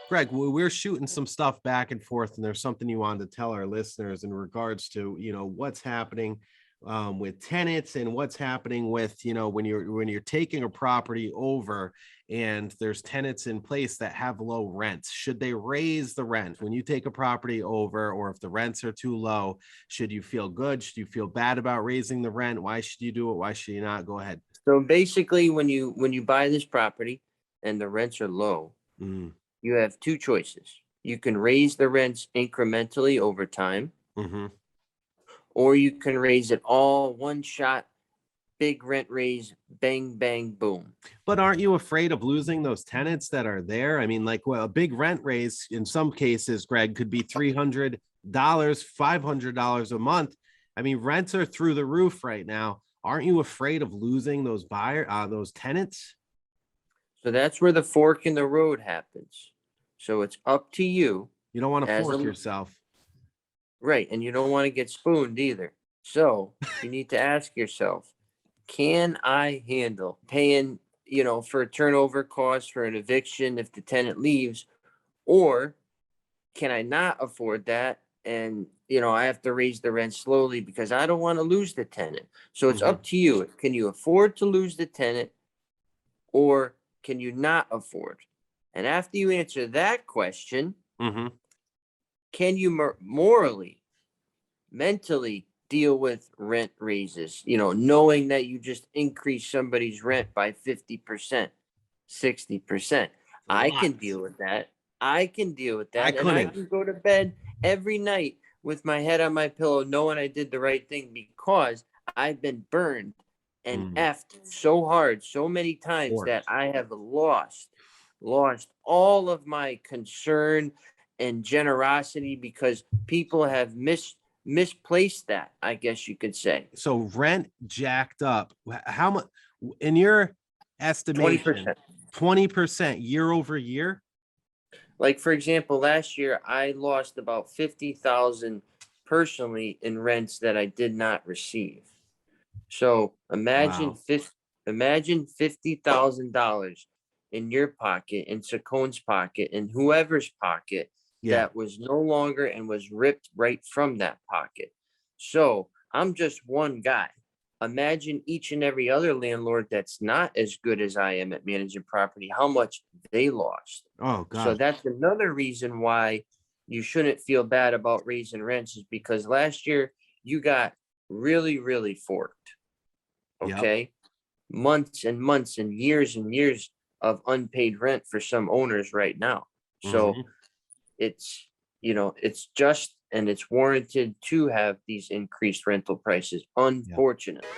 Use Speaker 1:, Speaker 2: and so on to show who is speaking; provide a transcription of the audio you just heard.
Speaker 1: Greg, we're shooting some stuff back and forth, and there's something you wanted to tell our listeners in regards to, what's happening with tenants and what's happening with, when you're taking a property over and there's tenants in place that have low rents. Should they raise the rent when you take a property over, or if the rents are too low? Should you feel good? Should you feel bad about raising the rent? Why should you do it? Why should you not? Go ahead.
Speaker 2: So basically, when you buy this property and the rents are low, you have two choices. You can raise the rents incrementally over time, or you can raise it all one shot, big rent raise, bang, bang, boom.
Speaker 1: But aren't you afraid of losing those tenants that are there? I mean, a big rent raise in some cases, Greg, could be $300, $500 a month. I mean, rents are through the roof right now. Aren't you afraid of losing those those tenants?
Speaker 2: So that's where the fork in the road happens. So it's up to you.
Speaker 1: You don't want to fork yourself.
Speaker 2: Right. And you don't want to get spooned either. So you need to ask yourself, can I handle paying, for a turnover cost for an eviction if the tenant leaves, or can I not afford that? And, I have to raise the rent slowly because I don't want to lose the tenant. So it's up to you. Can you afford to lose the tenant, or can you not afford? And after you answer that question, can you morally, mentally deal with rent raises, knowing that you just increase somebody's rent by 50%, 60%. I can deal with that. I can go to bed every night with my head on my pillow, knowing I did the right thing, because I've been burned and effed so hard, so many times, that I have lost all of my concern and generosity because people have misplaced that, I guess you could say.
Speaker 1: So rent jacked up. How much in your estimation? 20% year over year?
Speaker 2: Like, for example, last year I lost about 50,000 personally in rents that I did not receive. So imagine $50,000 in your pocket, in Sacone's pocket, in whoever's pocket, that was no longer and was ripped right from that pocket. So I'm just one guy. Imagine each and every other landlord that's not as good as I am at managing property, how much they lost.
Speaker 1: Oh, God.
Speaker 2: So that's another reason why you shouldn't feel bad about raising rents, is because last year you got really, really forked. Okay. Yep. Months and months and years of unpaid rent for some owners right now. So it's, it's just, and it's warranted to have these increased rental prices, unfortunately.